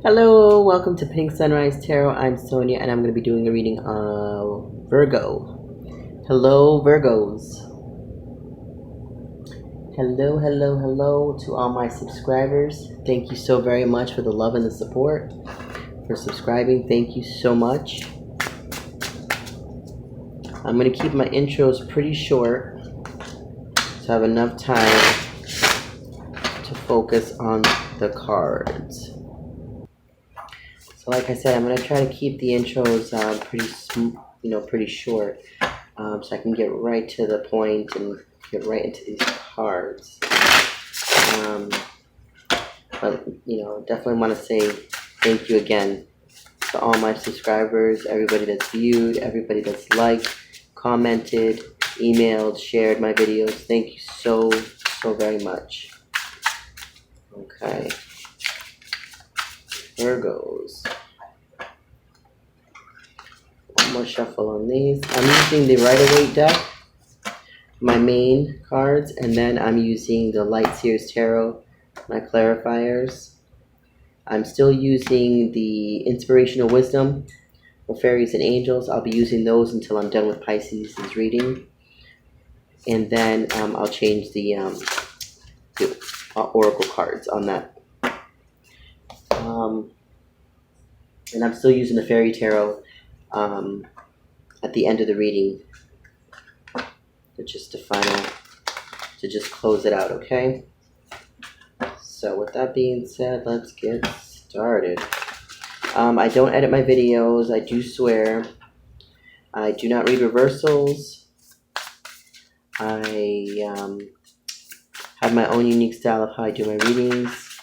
Hello, welcome to Pink Sunrise Tarot. I'm Sonia and I'm going to be doing a reading of Virgo. Hello, Virgos. Hello to all my subscribers. Thank you so very much for the love and the support, for subscribing. Thank you so much. I'm going to keep my intros pretty short to have enough time to focus on the cards. So like I said, I'm going to try to keep the intros pretty short, so I can get right to the point and get right into these cards. But definitely want to say thank you again to all my subscribers, everybody that's viewed, everybody that's liked, commented, emailed, shared my videos. Thank you so very much. Okay. Virgos. One more shuffle on these. I'm using the Rider-Waite deck, my main cards, and then I'm using the Light Seers Tarot, my clarifiers. I'm still using the Inspirational Wisdom for Fairies and Angels. I'll be using those until I'm done with Pisces' reading. And then I'll change the Oracle cards on that. And I'm still using the Fairy Tarot at the end of the reading to just close it out, okay? So with that being said, let's get started. I don't edit my videos, I do swear. I do not read reversals. I have my own unique style of how I do my readings.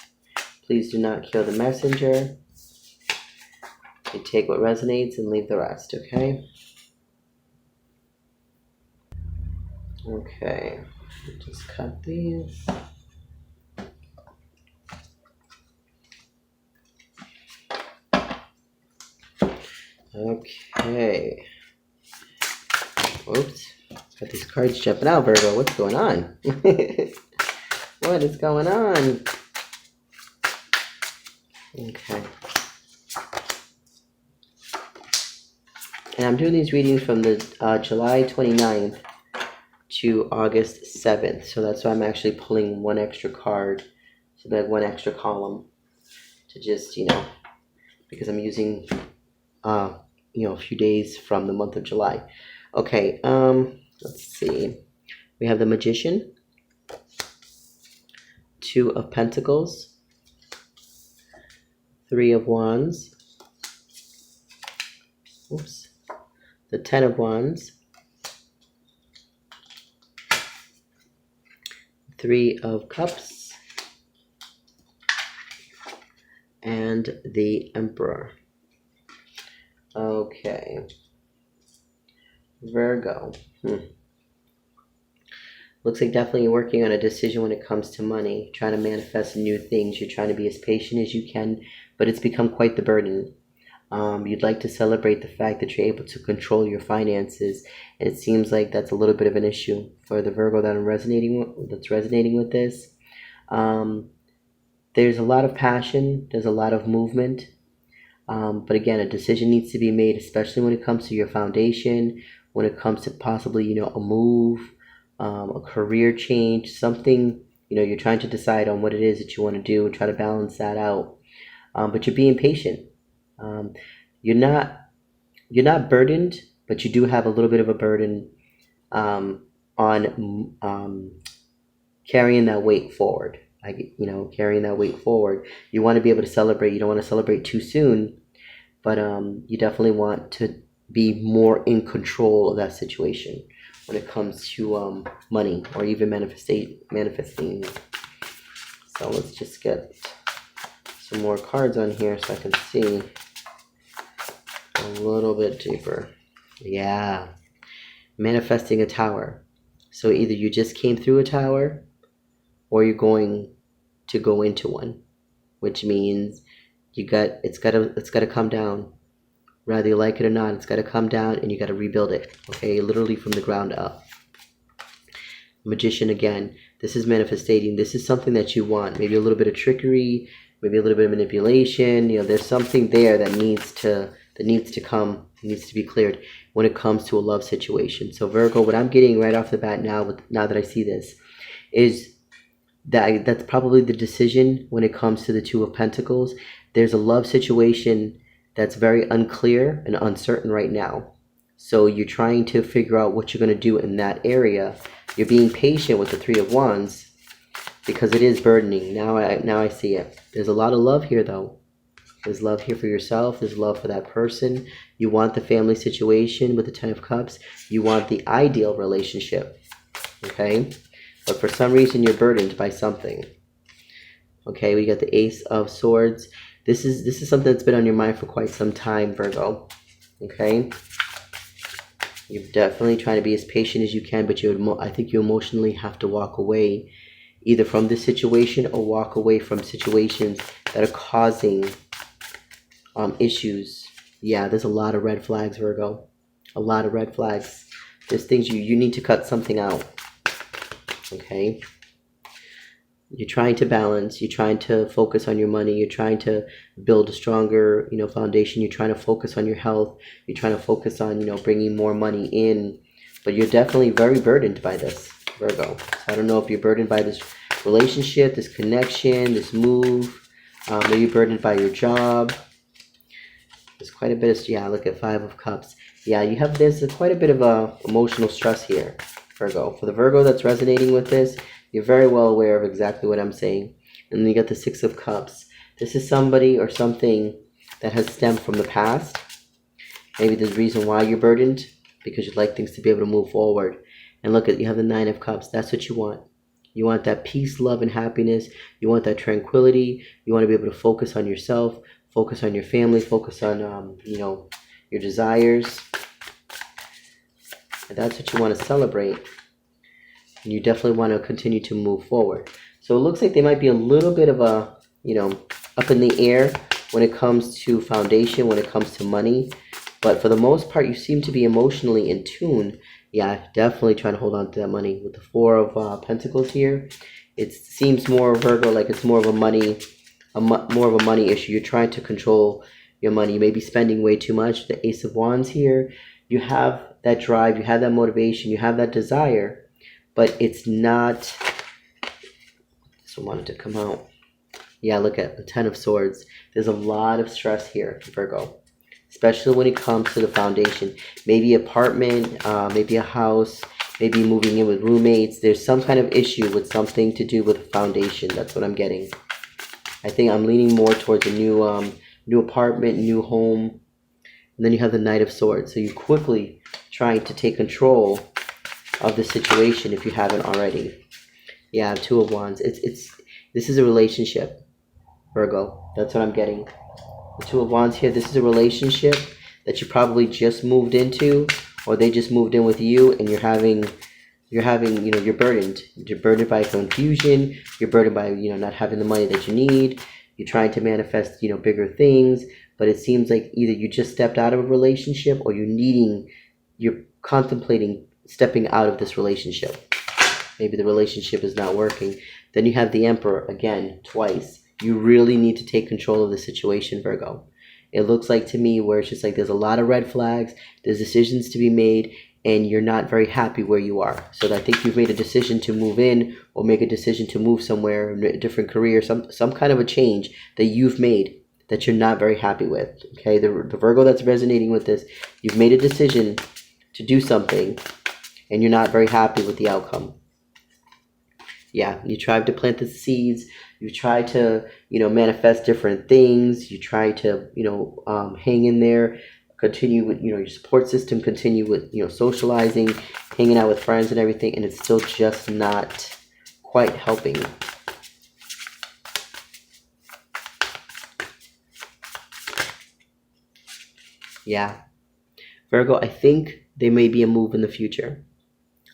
Please do not kill the messenger. You take what resonates and leave the rest, okay? Okay, just cut these. Okay. Oops. Got these cards jumping out, Virgo. What's going on? What is going on? Okay. And I'm doing these readings from the July 29th to August 7th. So that's why I'm actually pulling one extra card. So that one extra column to just, because I'm using, a few days from the month of July. Okay, let's see. We have the Magician, Two of Pentacles, Three of Wands, oops, the Ten of Wands, Three of Cups, and the Emperor. Okay. Virgo. Looks like definitely you're working on a decision when it comes to money, trying to manifest new things. You're trying to be as patient as you can, but it's become quite the burden. You'd like to celebrate the fact that you're able to control your finances, and it seems like that's a little bit of an issue for the Virgo that's resonating with this. There's a lot of passion, there's a lot of movement, but again, a decision needs to be made, especially when it comes to your foundation, when it comes to possibly, a move, a career change, something, you're trying to decide on what it is that you want to do and try to balance that out. But you're being patient. You're not burdened, but you do have a little bit of a burden on carrying that weight forward. Carrying that weight forward. You want to be able to celebrate. You don't want to celebrate too soon, but you definitely want to be more in control of that situation when it comes to money or even manifesting. So let's just get some more cards on here so I can see a little bit deeper. Yeah, manifesting a tower. So either you just came through a tower or you're going to go into one, which means it's gotta come down. Whether you like it or not, it's gotta come down and you gotta rebuild it. Okay, literally from the ground up. Magician again. This is manifesting. This is something that you want. Maybe a little bit of trickery, maybe a little bit of manipulation. There's something there that needs to come, needs to be cleared when it comes to a love situation. So Virgo, what I'm getting right off the bat now that I see this is that's probably the decision when it comes to the Two of Pentacles. There's a love situation that's very unclear and uncertain right now. So you're trying to figure out what you're going to do in that area. You're being patient with the Three of Wands because it is burdening. Now I see it. There's a lot of love here, though. There's love here for yourself. There's love for that person. You want the family situation with the Ten of Cups. You want the ideal relationship. Okay? But for some reason, you're burdened by something. Okay, we got the Ace of Swords. This is something that's been on your mind for quite some time, Virgo. Okay? You're definitely trying to be as patient as you can, but I think you emotionally have to walk away either from this situation or walk away from situations that are causing issues. Yeah, there's a lot of red flags, Virgo. A lot of red flags. There's things you need to cut something out. Okay? You're trying to balance. You're trying to focus on your money. You're trying to build a stronger, foundation. You're trying to focus on your health. You're trying to focus on, bringing more money in. But you're definitely very burdened by this, Virgo. So I don't know if you're burdened by this relationship, this connection, this move. Maybe you're burdened by your job. There's quite a bit of, yeah, look at Five of Cups. Yeah, there's quite a bit of emotional stress here, Virgo. For the Virgo that's resonating with this, you're very well aware of exactly what I'm saying. And then you got the Six of Cups. This is somebody or something that has stemmed from the past. Maybe there's a reason why you're burdened, because you'd like things to be able to move forward. And look, you have the Nine of Cups. That's what you want. You want that peace, love, and happiness. You want that tranquility. You want to be able to focus on yourself, focus on your family, focus on, your desires. And that's what you want to celebrate. And you definitely want to continue to move forward. So it looks like they might be a little bit of a, up in the air when it comes to foundation, when it comes to money. But for the most part, you seem to be emotionally in tune. Yeah, definitely trying to hold on to that money. With the Four of Pentacles here, it seems more, Virgo, like it's more of a money issue. You're trying to control your money. You may be spending way too much. The Ace of Wands here, you have that drive, you have that motivation, you have that desire. But it's not, this one wanted to come out. Yeah, look at the Ten of Swords. There's a lot of stress here, Virgo. Especially when it comes to the foundation. Maybe apartment, maybe a house, maybe moving in with roommates. There's some kind of issue with something to do with foundation. That's what I'm getting. I think I'm leaning more towards a new apartment, new home. And then you have the Knight of Swords. So you're quickly trying to take control of the situation if you haven't already. Yeah, Two of Wands. This is a relationship, Virgo. That's what I'm getting. The Two of Wands here. This is a relationship that you probably just moved into, or they just moved in with you, and you're having, you're burdened. You're burdened by confusion. You're burdened by, not having the money that you need. You're trying to manifest, bigger things, but it seems like either you just stepped out of a relationship, or you're contemplating stepping out of this relationship. Maybe the relationship is not working. Then you have the Emperor again, twice. You really need to take control of the situation, Virgo. It looks like to me where it's just like there's a lot of red flags, there's decisions to be made, and you're not very happy where you are. So I think you've made a decision to move in, or make a decision to move somewhere, a different career, some kind of a change that you've made that you're not very happy with. Okay, the Virgo that's resonating with this, you've made a decision to do something, and you're not very happy with the outcome. Yeah, you tried to plant the seeds. You try to, manifest different things. You try to, hang in there, continue with, your support system, continue with, socializing, hanging out with friends and everything, and it's still just not quite helping. Yeah. Virgo, I think there may be a move in the future.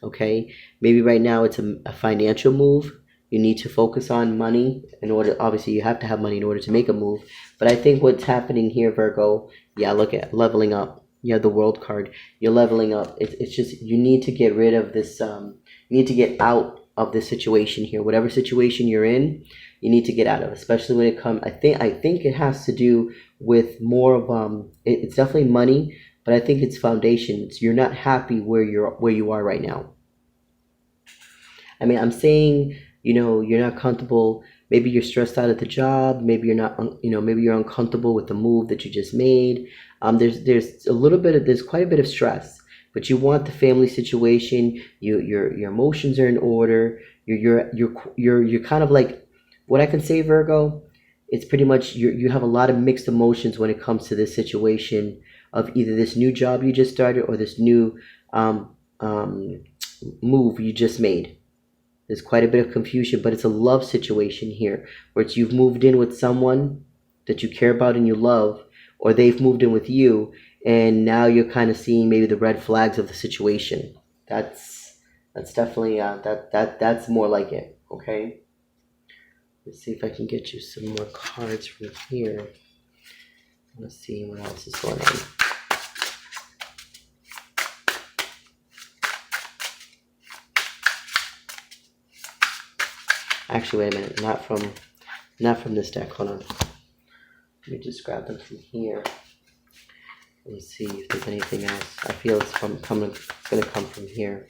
Okay, maybe right now it's a financial move. You need to focus on money in order. Obviously, you have to have money in order to make a move. But I think what's happening here, Virgo, yeah, look at leveling up. You have the World card. You're leveling up. It's just you need to get rid of this. You need to get out of this situation here. Whatever situation you're in, you need to get out of, especially when it comes, I think it has to do with more of it's definitely money, but I think it's foundations. You're not happy where you are right now. I mean, I'm saying, you're not comfortable. Maybe you're stressed out at the job. Maybe you're not, maybe you're uncomfortable with the move that you just made. There's quite a bit of stress, but you want the family situation. Your emotions are in order. You're kind of like, what I can say, Virgo, it's pretty much you have a lot of mixed emotions when it comes to this situation of either this new job you just started or this new move you just made. There's quite a bit of confusion, but it's a love situation here, where you've moved in with someone that you care about and you love, or they've moved in with you, and now you're kind of seeing maybe the red flags of the situation. That's definitely that's more like it. Okay. Let's see if I can get you some more cards from here. Let's see what else is going on. Actually, wait a minute. Not from this deck. Hold on. Let me just grab them from here. Let's see if there's anything else. I feel it's going to come from here.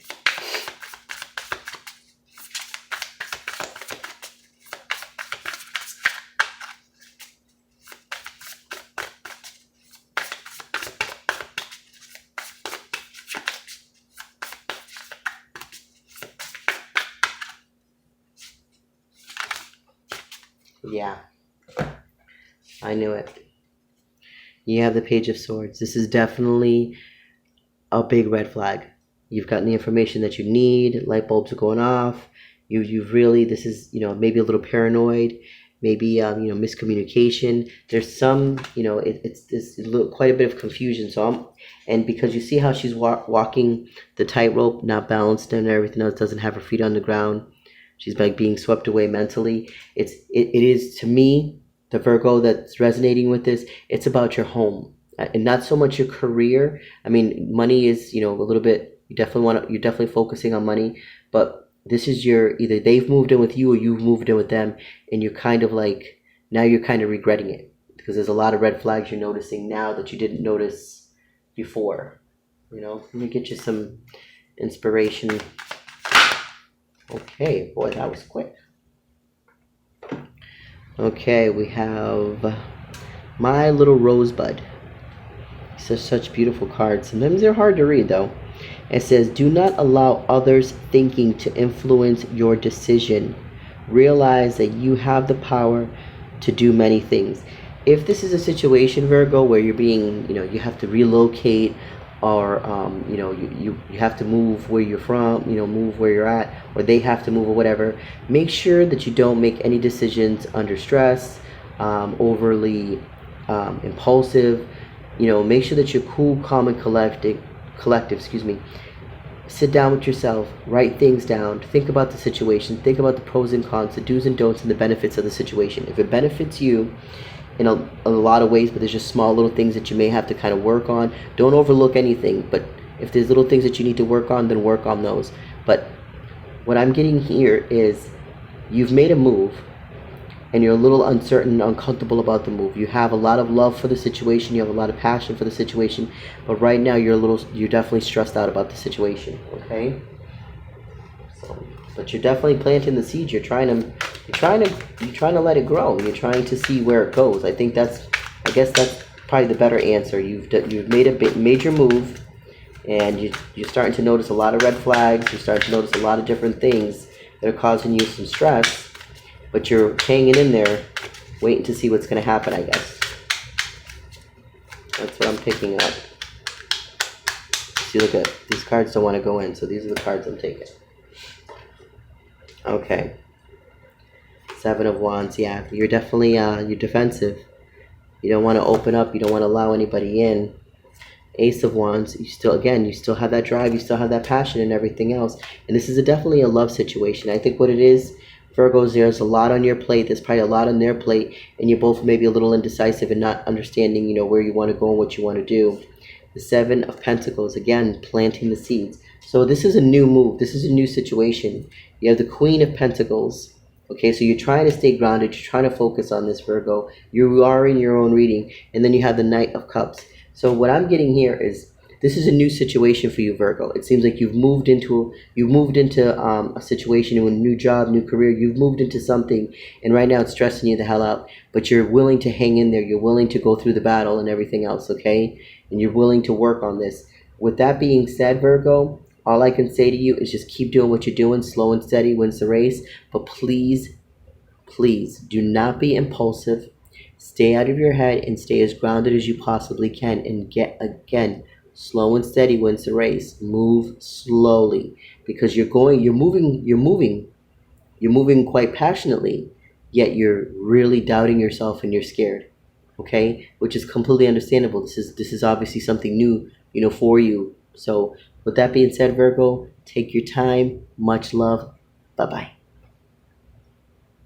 Yeah, I knew it. You have the Page of Swords. This is definitely a big red flag. You've gotten the information that you need. Light bulbs are going off. You've really, this is, maybe a little paranoid. Maybe, miscommunication. There's some, it's quite a bit of confusion. And because you see how she's walking the tightrope, not balanced and everything else, doesn't have her feet on the ground. She's like being swept away mentally. It is, to me, the Virgo that's resonating with this, it's about your home and not so much your career. I mean, money is, a little bit, you're definitely focusing on money, but this is either they've moved in with you or you've moved in with them, and you're kind of like, now you're kind of regretting it because there's a lot of red flags you're noticing now that you didn't notice before. Let me get you some inspiration. Okay, boy, that was quick. Okay, we have My Little Rosebud. Such beautiful cards. Sometimes they're hard to read, though. It says, do not allow others' thinking to influence your decision. Realize that you have the power to do many things. If this is a situation, Virgo, where you're being, you have to relocate, or you have to move where you're from, move where you're at, or they have to move or whatever, make sure that you don't make any decisions under stress, overly impulsive. Make sure that you're cool, calm, and collective. Sit down with yourself, write things down, think about the situation, think about the pros and cons, the do's and don'ts, and the benefits of the situation. If it benefits you in a lot of ways, but there's just small little things that you may have to kind of work on. Don't overlook anything, but if there's little things that you need to work on, then work on those. But what I'm getting here is you've made a move and you're a little uncertain, uncomfortable about the move. You have a lot of love for the situation, you have a lot of passion for the situation, but right now you're definitely stressed out about the situation, okay? But you're definitely planting the seeds. You're trying to let it grow. You're trying to see where it goes. I guess that's probably the better answer. You've made a major move, and you're starting to notice a lot of red flags. You're starting to notice a lot of different things that are causing you some stress. But you're hanging in there, waiting to see what's going to happen, I guess. That's what I'm picking up. See, look at these cards don't want to go in, so these are the cards I'm taking. Okay. 7 of Wands, yeah. You're definitely, you're defensive. You don't want to open up. You don't want to allow anybody in. Ace of Wands, you still have that drive. You still have that passion and everything else. And this is definitely a love situation. I think what it is, Virgos, there's a lot on your plate. There's probably a lot on their plate. And you're both maybe a little indecisive and not understanding, where you want to go and what you want to do. The 7 of Pentacles, again, planting the seeds. So this is a new move. This is a new situation. You have the Queen of Pentacles. Okay, so you're trying to stay grounded. You're trying to focus on this, Virgo. You are in your own reading. And then you have the Knight of Cups. So what I'm getting here is this is a new situation for you, Virgo. It seems like you've moved into a situation, a new job, new career. You've moved into something, and right now it's stressing you the hell out. But you're willing to hang in there. You're willing to go through the battle and everything else, okay? And you're willing to work on this. With that being said, Virgo, all I can say to you is just keep doing what you're doing. Slow and steady wins the race. But please, please do not be impulsive. Stay out of your head and stay as grounded as you possibly can. And again, slow and steady wins the race. Move slowly, because you're moving quite passionately, yet you're really doubting yourself and you're scared. Okay, which is completely understandable. This is obviously something new, for you. So with that being said, Virgo, take your time. Much love. Bye bye.